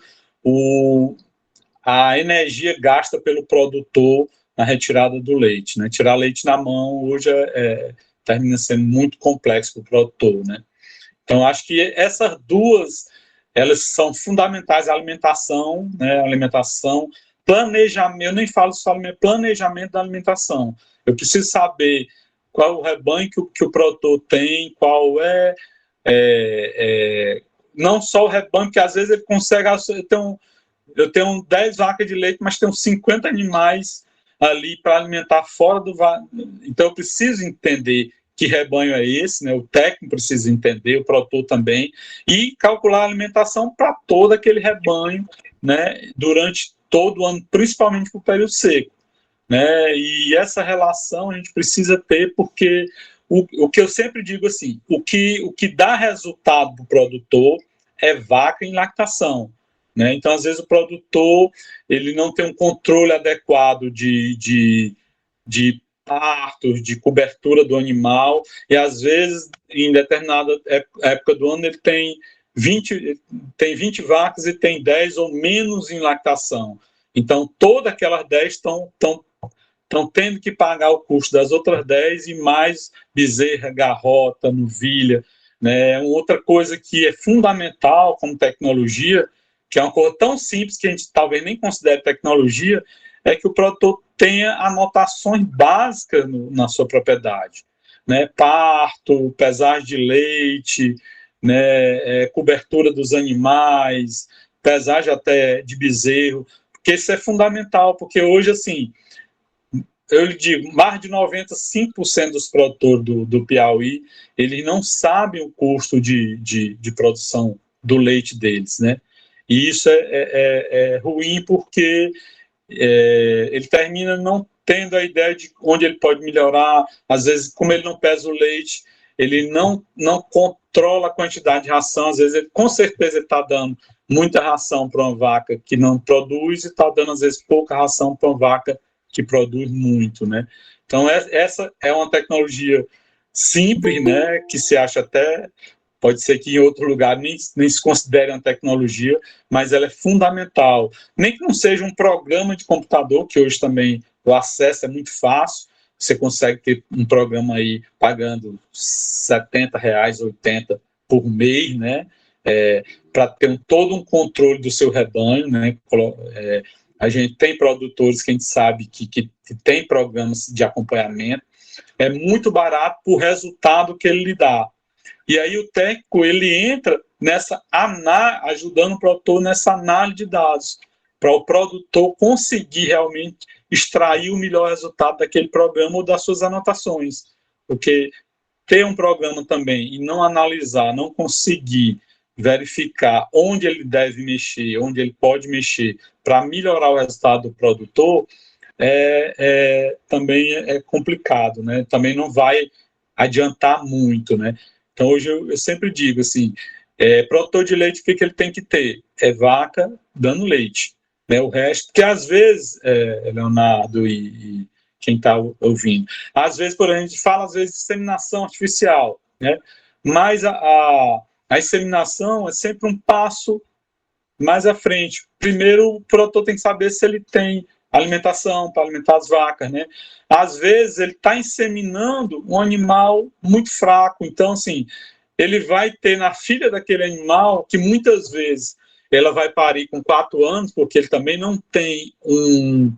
a energia gasta pelo produtor na retirada do leite, né? Tirar leite na mão hoje termina sendo muito complexo para o produtor, né? Então, acho que essas duas, elas são fundamentais, a alimentação, né? Alimentação, planejamento, eu nem falo só planejamento da alimentação. Eu preciso saber qual é o rebanho que o produtor tem, qual não só o rebanho, que às vezes ele consegue, eu tenho 10 vacas de leite, mas tenho 50 animais ali para alimentar fora do... Então, eu preciso entender que rebanho é esse, né? O técnico precisa entender, o produtor também, e calcular a alimentação para todo aquele rebanho, né? Durante todo o ano, principalmente para o período seco, né? E essa relação a gente precisa ter, porque o que eu sempre digo assim, o que dá resultado para o produtor é vaca em lactação, né? Então, às vezes, o produtor ele não tem um controle adequado de partos, de cobertura do animal, e às vezes, em determinada época do ano, ele tem 20 vacas e tem 10 ou menos em lactação. Então, todas aquelas 10 estão tendo que pagar o custo das outras 10 e mais bezerra, garrota, novilha. Né? Outra coisa que é fundamental como tecnologia, que é uma coisa tão simples que a gente talvez nem considere tecnologia, é que o produtor tenha anotações básicas na sua propriedade. Né? Parto, pesagem de leite, né? Cobertura dos animais, pesagem até de bezerro, porque isso é fundamental, porque hoje, assim, eu lhe digo, mais de 95% dos produtores do Piauí, eles não sabem o custo de produção do leite deles, né? E isso é ruim porque ele termina não tendo a ideia de onde ele pode melhorar. Às vezes, como ele não pesa o leite, ele não controla a quantidade de ração. Às vezes, com certeza, ele está dando muita ração para uma vaca que não produz e está dando, às vezes, pouca ração para uma vaca que produz muito, né? Então, essa é uma tecnologia simples, né, que se acha até, pode ser que em outro lugar nem se considere uma tecnologia, mas ela é fundamental. Nem que não seja um programa de computador, que hoje também o acesso é muito fácil, você consegue ter um programa aí pagando R$ 70, 80 por mês, né, para ter todo um controle do seu rebanho, né, a gente tem produtores que a gente sabe que tem programas de acompanhamento, é muito barato por resultado que ele lhe dá. E aí o técnico, ele entra ajudando o produtor nessa análise de dados, para o produtor conseguir realmente extrair o melhor resultado daquele programa ou das suas anotações. Porque ter um programa também e não analisar, não conseguir verificar onde ele deve mexer, onde ele pode mexer para melhorar o resultado do produtor, também é complicado, né? Também não vai adiantar muito, né? Então, hoje eu sempre digo assim, produtor de leite, o que ele tem que ter? É vaca dando leite. Né? O resto, que às vezes, Leonardo e quem está ouvindo, às vezes, por exemplo, a gente fala, às vezes, de inseminação artificial, né? Mas a inseminação é sempre um passo mais à frente. Primeiro, o produtor tem que saber se ele tem alimentação para alimentar as vacas, né? Às vezes, ele está inseminando um animal muito fraco. Então, assim, ele vai ter na filha daquele animal, que muitas vezes ela vai parir com 4 anos, porque ele também não tem um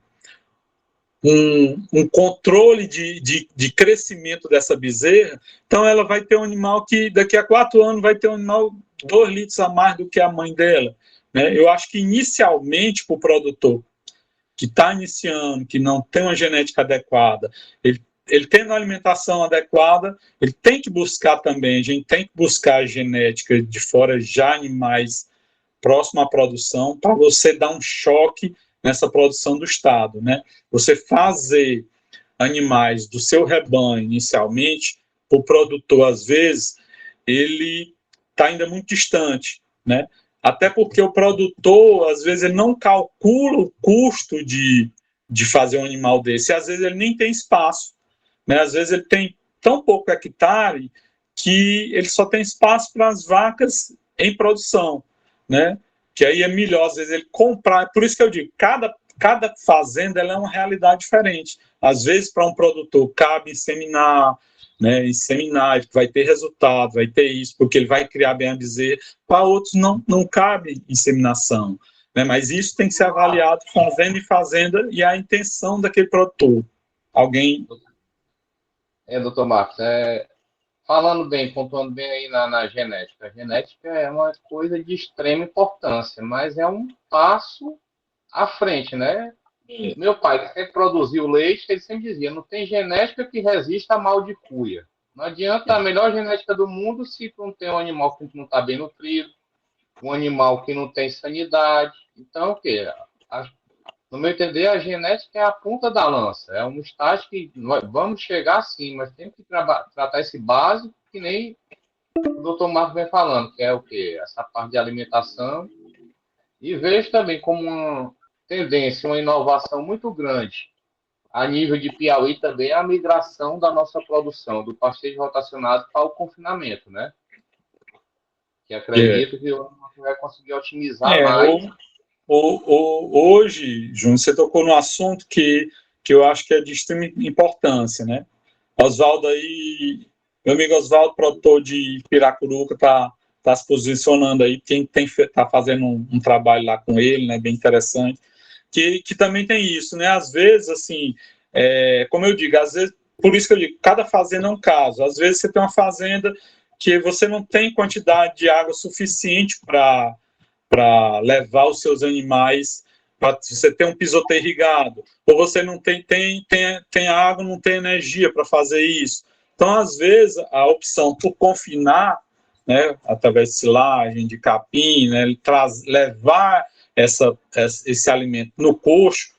controle de crescimento dessa bezerra. Então, ela vai ter um animal que daqui a 4 anos vai ter um animal 2 litros a mais do que a mãe dela. Né? Eu acho que inicialmente, para o produtor que está iniciando, que não tem uma genética adequada, ele tendo uma alimentação adequada, ele tem que buscar também, a gente tem que buscar a genética de fora, já animais próximo à produção, para você dar um choque nessa produção do Estado. Né? Você fazer animais do seu rebanho inicialmente, o produtor, às vezes, ele está ainda muito distante, né? Até porque o produtor, às vezes, ele não calcula o custo de fazer um animal desse, e às vezes ele nem tem espaço, né? Às vezes ele tem tão pouco hectare que ele só tem espaço para as vacas em produção, né? Que aí é melhor, às vezes, ele comprar. Por isso que eu digo, cada fazenda ela é uma realidade diferente. Às vezes, para um produtor, cabe inseminar, né? Inseminar, ele vai ter resultado, vai ter isso, porque ele vai criar bem a bezerra. Para outros, não cabe inseminação. Né? Mas isso tem que ser avaliado fazenda em fazenda e a intenção daquele produtor. Alguém... Doutor Marcos, falando bem, pontuando bem aí na genética. A genética é uma coisa de extrema importância, mas é um passo à frente, né? Meu pai, que sempre produziu leite, ele sempre dizia, não tem genética que resista a mal de cuia. Não adianta a melhor genética do mundo se tu não tem um animal que não está bem nutrido, um animal que não tem sanidade. Então, o quê? No meu entender, a genética é a ponta da lança. É um estágio que nós vamos chegar sim, mas temos que tratar esse básico, que nem o doutor Marcos vem falando, que é o quê? Essa parte de alimentação. E vejo também como uma tendência, uma inovação muito grande a nível de Piauí também a migração da nossa produção do pastejo rotacionado para o confinamento, né? Que acredito que a gente vai conseguir otimizar mais. Hoje, Júnior, você tocou no assunto que eu acho que é de extrema importância, né? Oswaldo aí, meu amigo Oswaldo, produtor de Piracuruca, tá se posicionando aí, quem tá fazendo um trabalho lá com ele, né, bem interessante, que também tem isso, né? Às vezes, assim, como eu digo, às vezes, por isso que eu digo, cada fazenda é um caso. Às vezes você tem uma fazenda que você não tem quantidade de água suficiente para levar os seus animais, para você ter um pisoteio irrigado, ou você não tem água, não tem energia para fazer isso. Então, às vezes, a opção por confinar, né, através de silagem, de capim, né, levar esse alimento no coxo,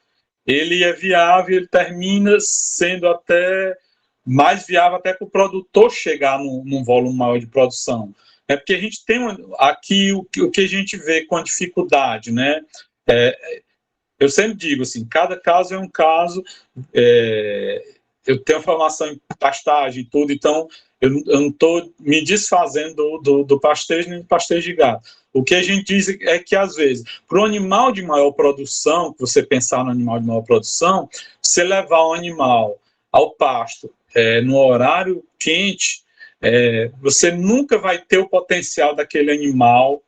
ele é viável, ele termina sendo até mais viável até para o produtor chegar num volume maior de produção. É porque a gente tem aqui o que a gente vê com a dificuldade, né? Eu sempre digo assim, cada caso é um caso. Eu tenho formação em pastagem e tudo, então eu não estou me desfazendo do pastejo nem do pastejo de gado. O que a gente diz é que, às vezes, para o animal de maior produção, você pensar no animal de maior produção, você levar um animal ao pasto no horário quente, você nunca vai ter o potencial daquele animal.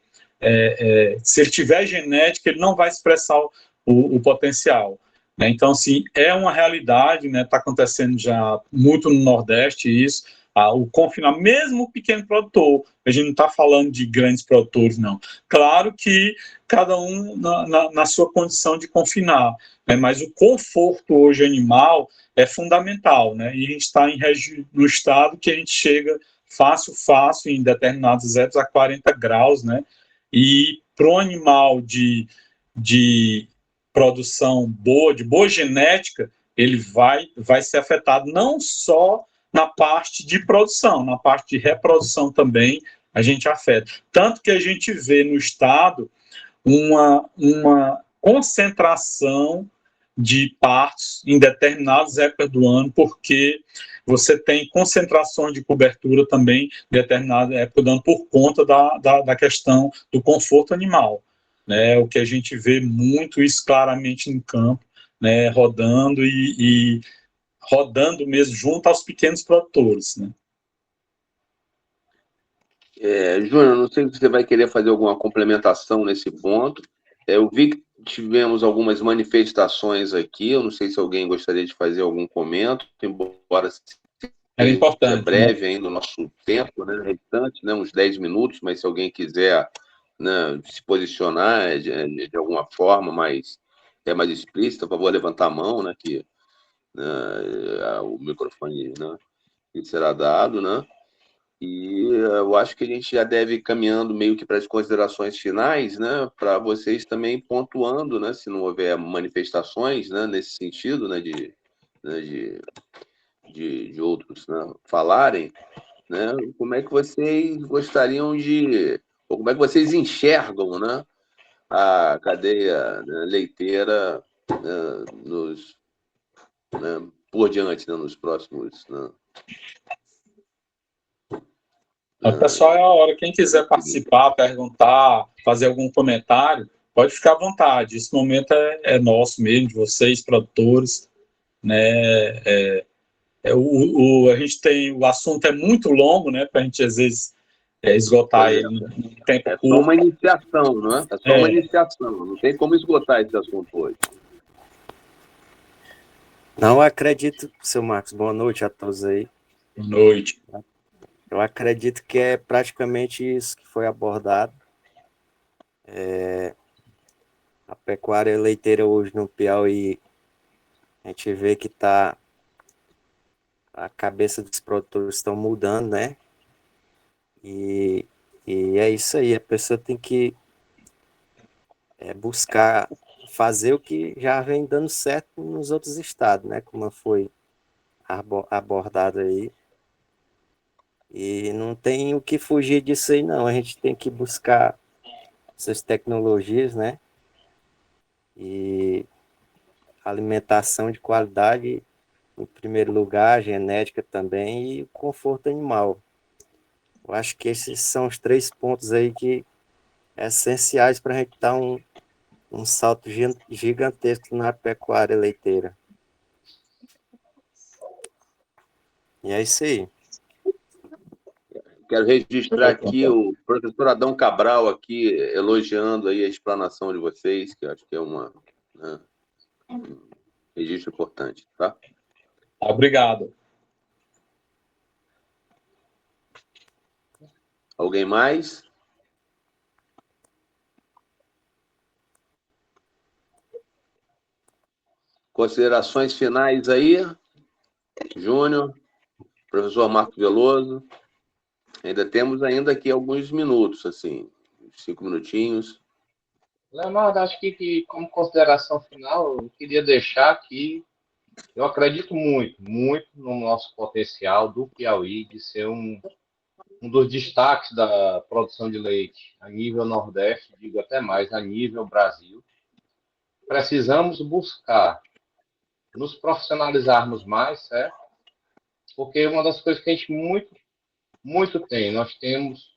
Se ele tiver genética, ele não vai expressar o potencial. Né? Então, assim, é uma realidade, né? Está acontecendo já muito no Nordeste isso, o confinamento, mesmo o pequeno produtor, a gente não está falando de grandes produtores, não. Claro que cada um na sua condição de confinar, né? Mas o conforto hoje animal é fundamental, né? E a gente está no estado que a gente chega fácil, em determinados épocas a 40 graus, né? E para um animal de produção boa, de boa genética, ele vai ser afetado não só na parte de produção, na parte de reprodução também a gente afeta. Tanto que a gente vê no estado uma concentração de partos em determinadas épocas do ano, porque você tem concentrações de cobertura também em determinada época do ano por conta da questão do conforto animal. Né? O que a gente vê muito isso claramente no campo, né? Rodando e rodando mesmo junto aos pequenos produtores. Né? Júnior, não sei se você vai querer fazer alguma complementação nesse ponto. Eu vi que tivemos algumas manifestações aqui, eu não sei se alguém gostaria de fazer algum comento, embora Era importante. breve ainda o nosso tempo, né, restante, né, uns 10 minutos, mas se alguém quiser, né, se posicionar de alguma forma mais explícita, por favor, levantar a mão, né, que o microfone, né, que será dado, né? E eu acho que a gente já deve ir caminhando meio que para as considerações finais, né? Para vocês também pontuando, né? Se não houver manifestações, né? Nesse sentido, né? De outros, né? Falarem, né? Como é que vocês gostariam de... Ou como é que vocês enxergam, né? A cadeia, né, leiteira, né, por diante, né? Nos próximos... Né? Pessoal, é a hora. Quem quiser participar, perguntar, fazer algum comentário, pode ficar à vontade. Esse momento é nosso mesmo, de vocês, produtores. Né? A gente tem... O assunto é muito longo, né? Para a gente, às vezes, esgotar ele em tempo curto. É só uma iniciação, não é? É só uma iniciação. Não tem como esgotar esse assunto hoje. Não acredito, seu Marcos, boa noite a todos aí. Boa noite. Eu acredito que é praticamente isso que foi abordado. A pecuária leiteira hoje no Piauí, a gente vê que a cabeça dos produtores estão mudando, né? E é isso aí, a pessoa tem que buscar fazer o que já vem dando certo nos outros estados, né? Como foi abordado aí. E não tem o que fugir disso aí, não. A gente tem que buscar essas tecnologias, né? E alimentação de qualidade em primeiro lugar, a genética também e o conforto animal. Eu acho que esses são os 3 pontos aí que essenciais para a gente dar um salto gigantesco na pecuária leiteira. E é isso aí. Quero registrar aqui o professor Adão Cabral aqui elogiando aí a explanação de vocês, que eu acho que é um registro importante, tá? Obrigado. Alguém mais? Considerações finais aí? Júnior, professor Marco Veloso. Ainda temos aqui alguns minutos, assim, 5 minutinhos. Leonardo, acho que como consideração final, eu queria deixar que eu acredito muito, muito no nosso potencial do Piauí de ser um dos destaques da produção de leite a nível Nordeste, digo até mais, a nível Brasil. Precisamos buscar nos profissionalizarmos mais, certo? Porque uma das coisas que a gente muito tem, nós temos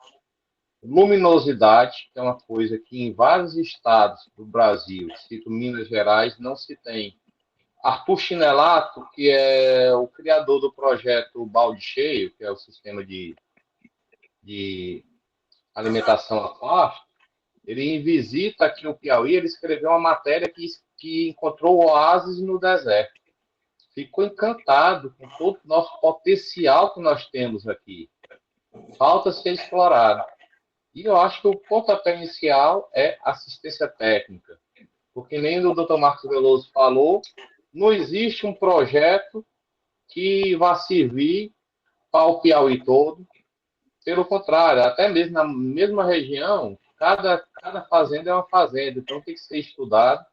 luminosidade, que é uma coisa que em vários estados do Brasil, cito Minas Gerais, não se tem. Arthur Chinelato, que é o criador do projeto Balde Cheio, que é o sistema de alimentação aquática, ele em visita aqui no Piauí, ele escreveu uma matéria que encontrou oásis no deserto. Ficou encantado com todo o nosso potencial que nós temos aqui. Falta ser explorado. E eu acho que o pontapé inicial é assistência técnica. Porque nem o Dr. Marcos Veloso falou, não existe um projeto que vá servir para o Piauí todo. Pelo contrário, até mesmo na mesma região, cada fazenda é uma fazenda, então tem que ser estudado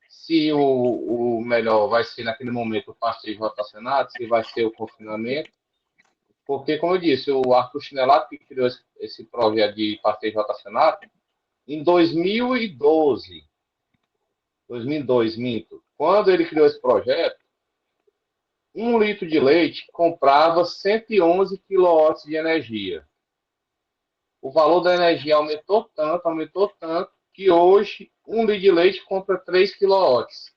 se o melhor vai ser naquele momento o pastejo rotacionado, se vai ser o confinamento, porque, como eu disse, o Arthur Chinelato, que criou esse projeto de pastejo rotacionado, em 2002, minto, quando ele criou esse projeto, 1 litro de leite comprava 111 quilowatts de energia. O valor da energia aumentou tanto, que hoje 1 litro de leite compra 3 quilowatts.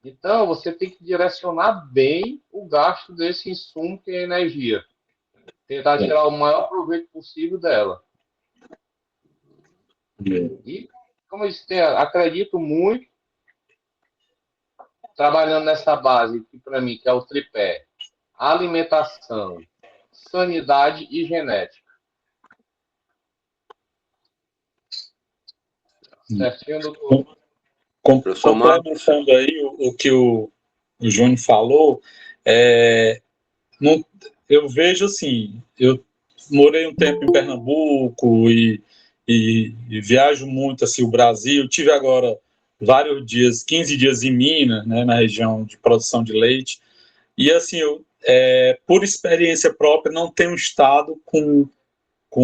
Então, você tem que direcionar bem o gasto desse insumo que é a energia. Tentar tirar o maior proveito possível dela. E, como eu disse, acredito muito, trabalhando nessa base, que para mim que é o tripé, alimentação, sanidade e genética. Certinho, doutor? Complementando aí o que o Júnior falou, eu vejo assim, eu morei um tempo em Pernambuco e viajo muito assim o Brasil, tive agora vários dias, 15 dias em Minas, né, na região de produção de leite, e assim, por experiência própria, não tem um estado com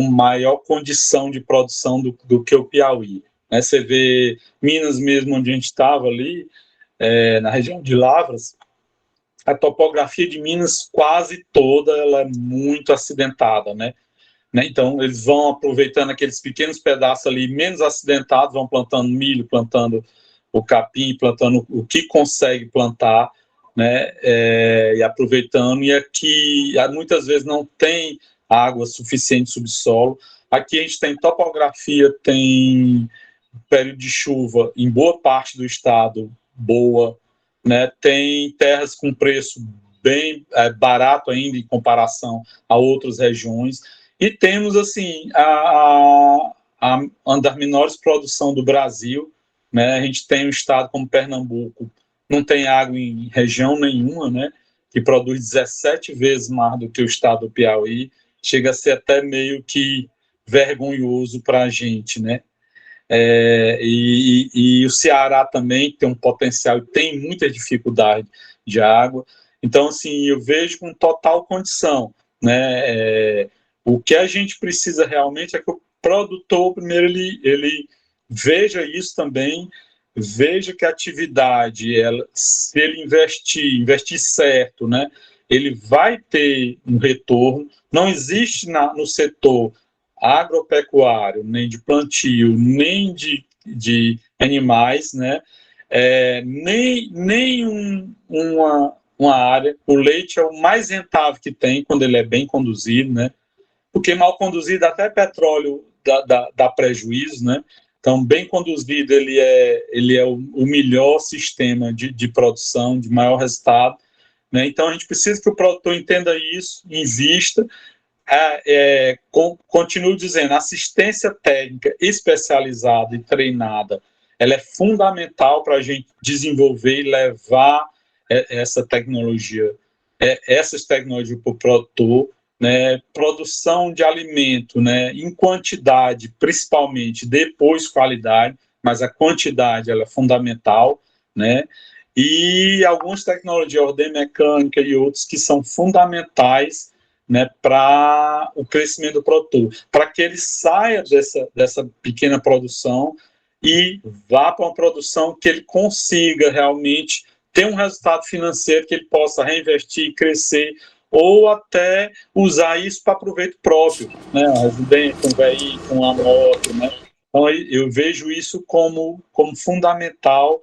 maior condição de produção do que o Piauí. Né? Você vê Minas mesmo, onde a gente estava ali, na região de Lavras, a topografia de Minas quase toda ela é muito acidentada, né? Então, eles vão aproveitando aqueles pequenos pedaços ali menos acidentados, vão plantando milho, plantando o capim, plantando o que consegue plantar, né? E aproveitando. E aqui, muitas vezes, não tem água suficiente no subsolo. Aqui a gente tem topografia, tem período de chuva em boa parte do estado, boa, né? Tem terras com preço bem barato ainda em comparação a outras regiões. E temos, assim, uma das menores produções do Brasil, né? A gente tem um estado como Pernambuco, não tem água em região nenhuma, né? Que produz 17 vezes mais do que o estado do Piauí, chega a ser até meio que vergonhoso para a gente, né? E o Ceará também tem um potencial e tem muita dificuldade de água. Então, assim, eu vejo com total condição, né? O que a gente precisa realmente é que o produtor, primeiro, ele veja isso também, veja que a atividade, se ele investir certo, né, ele vai ter um retorno. Não existe no setor agropecuário, nem de plantio, nem de animais, né, nem uma área. O leite é o mais rentável que tem quando ele é bem conduzido, né, porque mal conduzido até petróleo dá prejuízo, né. Então, bem conduzido, ele é o melhor sistema de produção, de maior resultado, né? Então, a gente precisa que o produtor entenda isso, invista. Continuo dizendo, assistência técnica especializada e treinada, ela é fundamental para a gente desenvolver e levar essas tecnologias para o produtor, né, produção de alimento, né, em quantidade, principalmente, depois qualidade, mas a quantidade ela é fundamental, né, e algumas tecnologias, ordem mecânica e outros que são fundamentais, né, para o crescimento do produtor, para que ele saia dessa pequena produção e vá para uma produção que ele consiga realmente ter um resultado financeiro que ele possa reinvestir, crescer, ou até usar isso para proveito próprio, né? A residência, um veículo, uma moto, né? Então, eu vejo isso como fundamental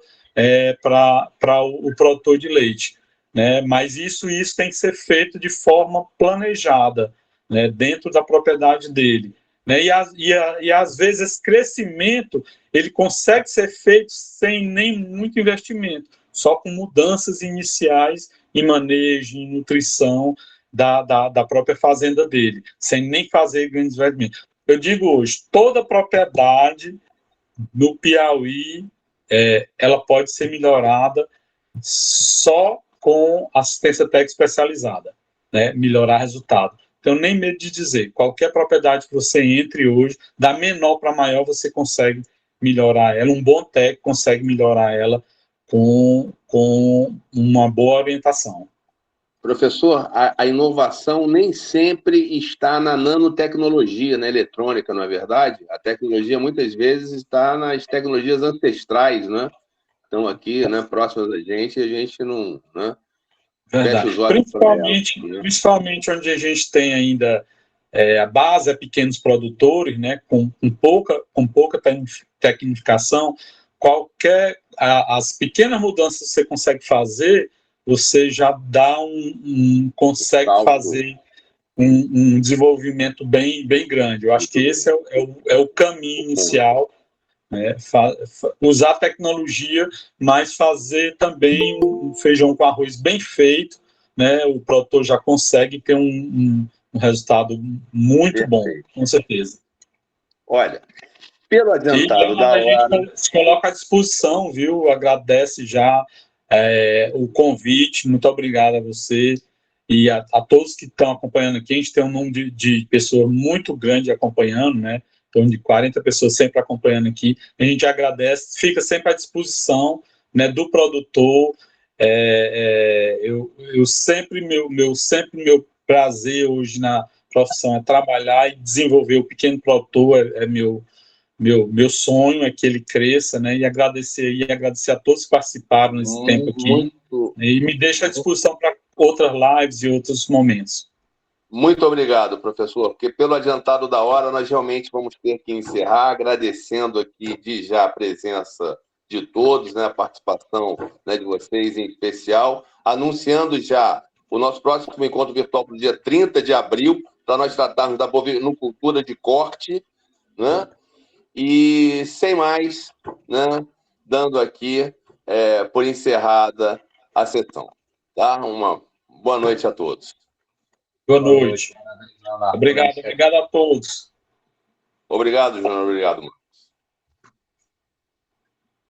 para o produtor de leite, né? Mas isso tem que ser feito de forma planejada, né? Dentro da propriedade dele, né? E às vezes esse crescimento ele consegue ser feito sem nem muito investimento, só com mudanças iniciais em manejo, em nutrição da própria fazenda dele, sem nem fazer grandes investimentos. Eu digo hoje, toda propriedade no Piauí, ela pode ser melhorada só com assistência técnica especializada, né? Melhorar resultado. Então, nem medo de dizer, qualquer propriedade que você entre hoje, da menor para maior, você consegue melhorar ela. Um bom técnico consegue melhorar ela com uma boa orientação. Professor, a inovação nem sempre está na nanotecnologia, na eletrônica, não é verdade? A tecnologia muitas vezes está nas tecnologias ancestrais, né? Estão aqui, né, próximas da gente, e a gente não, né, fecha os olhos para elas, né? Principalmente onde a gente tem ainda a base, pequenos produtores, né, com pouca tecnificação, as pequenas mudanças que você consegue fazer, você já consegue fazer um desenvolvimento bem grande. Eu acho que esse é o caminho inicial, né? Usar a tecnologia, mas fazer também um feijão com arroz bem feito, né? O produtor já consegue ter um resultado muito bom, com certeza. Olha, pelo adiantado da hora... A gente se coloca à disposição, viu? Agradece já o convite, muito obrigado a você e a todos que estão acompanhando aqui. A gente tem um número de pessoas muito grande acompanhando, né? Em torno de 40 pessoas sempre acompanhando aqui. A gente agradece, fica sempre à disposição, né, do produtor. Meu prazer hoje na profissão é trabalhar e desenvolver o pequeno produtor, meu sonho é que ele cresça, né? E agradecer a todos que participaram nesse tempo aqui. E me deixa à disposição para outras lives e outros momentos. Muito obrigado, professor, porque pelo adiantado da hora nós realmente vamos ter que encerrar, agradecendo aqui de já a presença de todos, né, a participação, né, de vocês em especial, anunciando já o nosso próximo encontro virtual para o dia 30 de abril, para nós tratarmos da bovinocultura de corte, né? E sem mais, né, dando aqui por encerrada a sessão. Tá? Uma boa noite a todos. Boa noite. Obrigado a todos. Obrigado, Júnior. Obrigado, mano.